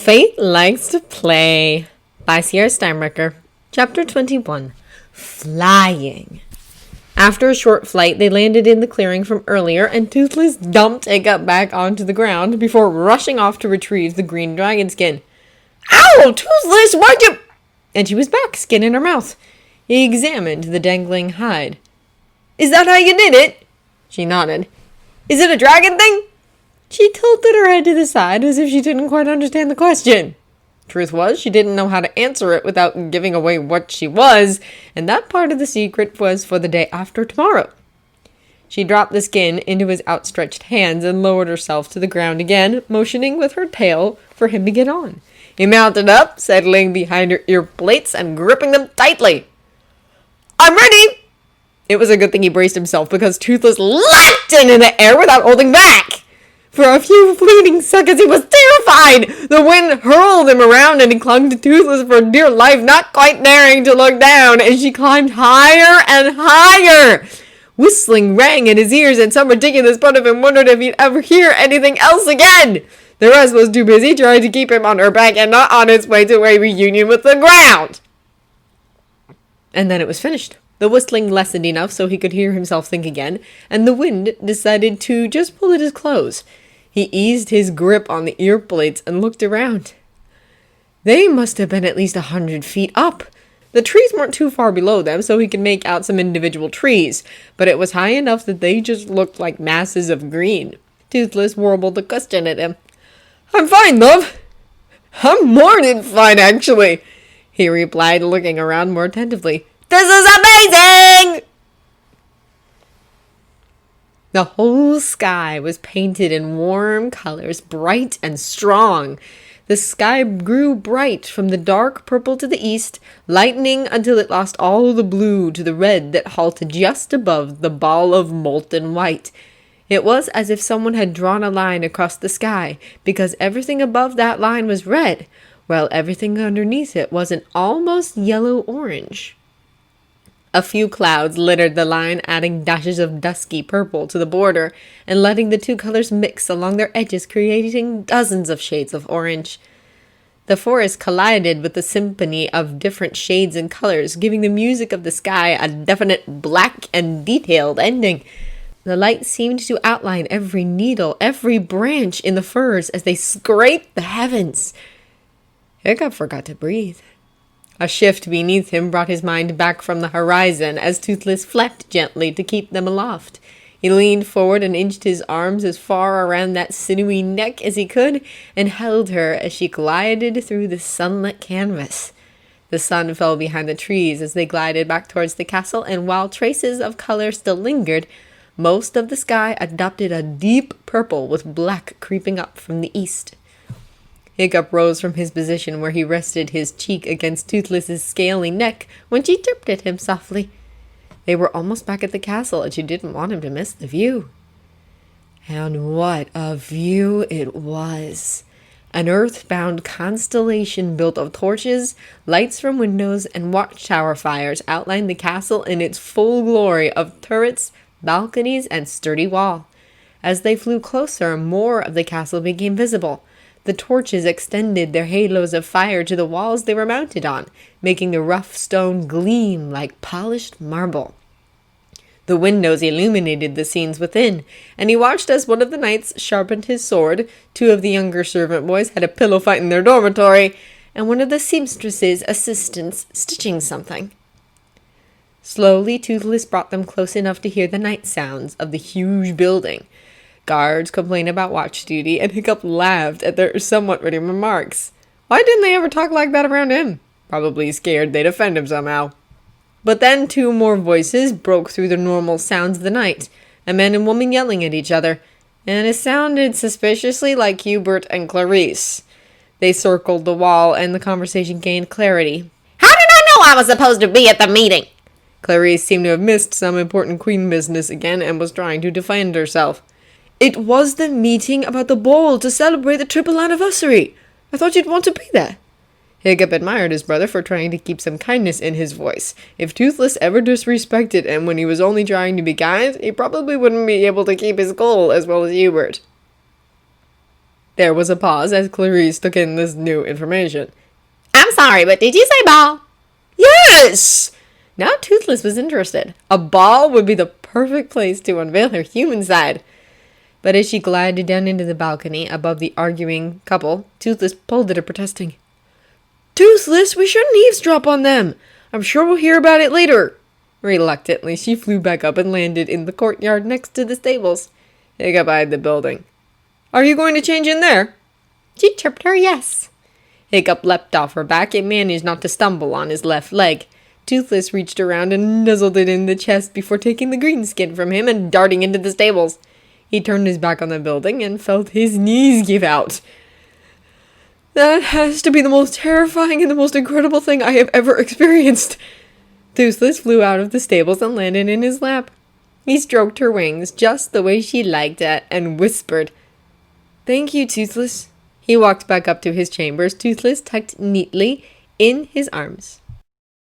Fate Likes to Play by Sierra Steinbrecher. Chapter 21. Flying. After a short flight, they landed in the clearing from earlier, and Toothless dumped Hiccup back onto the ground before rushing off to retrieve the green dragon skin. Ow! Toothless, why'd you... And she was back, skin in her mouth. He examined the dangling hide. Is that how you did it? She nodded. Is it a dragon thing? She tilted her head to the side as if she didn't quite understand the question. Truth was, she didn't know how to answer it without giving away what she was, and that part of the secret was for the day after tomorrow. She dropped the skin into his outstretched hands and lowered herself to the ground again, motioning with her tail for him to get on. He mounted up, settling behind her ear plates and gripping them tightly. I'm ready! It was a good thing he braced himself because Toothless leapt into the air without holding back. For a few fleeting seconds, he was terrified. The wind hurled him around, and he clung to Toothless for dear life, not quite daring to look down, as she climbed higher and higher. Whistling rang in his ears, and some ridiculous part of him wondered if he'd ever hear anything else again. The rest was too busy trying to keep him on her back and not on its way to a reunion with the ground. And then it was finished. The whistling lessened enough so he could hear himself think again, and the wind decided to just pull at his clothes. He eased his grip on the ear plates and looked around. They must have been at least 100 feet up. The trees weren't too far below them, so he could make out some individual trees, but it was high enough that they just looked like masses of green. Toothless warbled a question at him. I'm fine, love. I'm more than fine, actually, he replied, looking around more attentively. This is amazing! The whole sky was painted in warm colors, bright and strong. The sky grew bright from the dark purple to the east, lightening until it lost all the blue to the red that halted just above the ball of molten white. It was as if someone had drawn a line across the sky, because everything above that line was red, while everything underneath it was an almost yellow-orange. A few clouds littered the line, adding dashes of dusky purple to the border and letting the two colors mix along their edges, creating dozens of shades of orange. The forest collided with the symphony of different shades and colors, giving the music of the sky a definite black and detailed ending. The light seemed to outline every needle, every branch in the firs as they scraped the heavens. Hiccup forgot to breathe. A shift beneath him brought his mind back from the horizon as Toothless flapped gently to keep them aloft. He leaned forward and inched his arms as far around that sinewy neck as he could and held her as she glided through the sunlit canvas. The sun fell behind the trees as they glided back towards the castle, and while traces of color still lingered, most of the sky adopted a deep purple with black creeping up from the east. Hiccup rose from his position where he rested his cheek against Toothless's scaly neck when she chirped at him softly. They were almost back at the castle, and she didn't want him to miss the view. And what a view it was! An earthbound constellation built of torches, lights from windows, and watchtower fires outlined the castle in its full glory of turrets, balconies, and sturdy wall. As they flew closer, more of the castle became visible. The torches extended their halos of fire to the walls they were mounted on, making the rough stone gleam like polished marble. The windows illuminated the scenes within, and he watched as one of the knights sharpened his sword, two of the younger servant boys had a pillow fight in their dormitory, and one of the seamstress's assistants stitching something. Slowly, Toothless brought them close enough to hear the night sounds of the huge building. Guards complained about watch duty, and Hiccup laughed at their somewhat ready remarks. Why didn't they ever talk like that around him? Probably scared they'd offend him somehow. But then two more voices broke through the normal sounds of the night, a man and woman yelling at each other, and it sounded suspiciously like Hubert and Clarice. They circled the wall, and the conversation gained clarity. How did I know I was supposed to be at the meeting? Clarice seemed to have missed some important queen business again and was trying to defend herself. It was the meeting about the ball to celebrate the triple anniversary. I thought you'd want to be there. Hiccup admired his brother for trying to keep some kindness in his voice. If Toothless ever disrespected him when he was only trying to be kind, he probably wouldn't be able to keep his cool as well as Hubert. There was a pause as Clarice took in this new information. I'm sorry, but did you say ball? Yes! Now Toothless was interested. A ball would be the perfect place to unveil her human side. But as she glided down into the balcony above the arguing couple, Toothless pulled at her, protesting. Toothless, we shouldn't eavesdrop on them. I'm sure we'll hear about it later. Reluctantly, she flew back up and landed in the courtyard next to the stables. Hiccup eyed the building. Are you going to change in there? She chirped her yes. Hiccup leapt off her back and managed not to stumble on his left leg. Toothless reached around and nuzzled it in the chest before taking the green skin from him and darting into the stables. He turned his back on the building and felt his knees give out. That has to be the most terrifying and the most incredible thing I have ever experienced. Toothless flew out of the stables and landed in his lap. He stroked her wings just the way she liked it and whispered, Thank you, Toothless. He walked back up to his chambers, Toothless tucked neatly in his arms.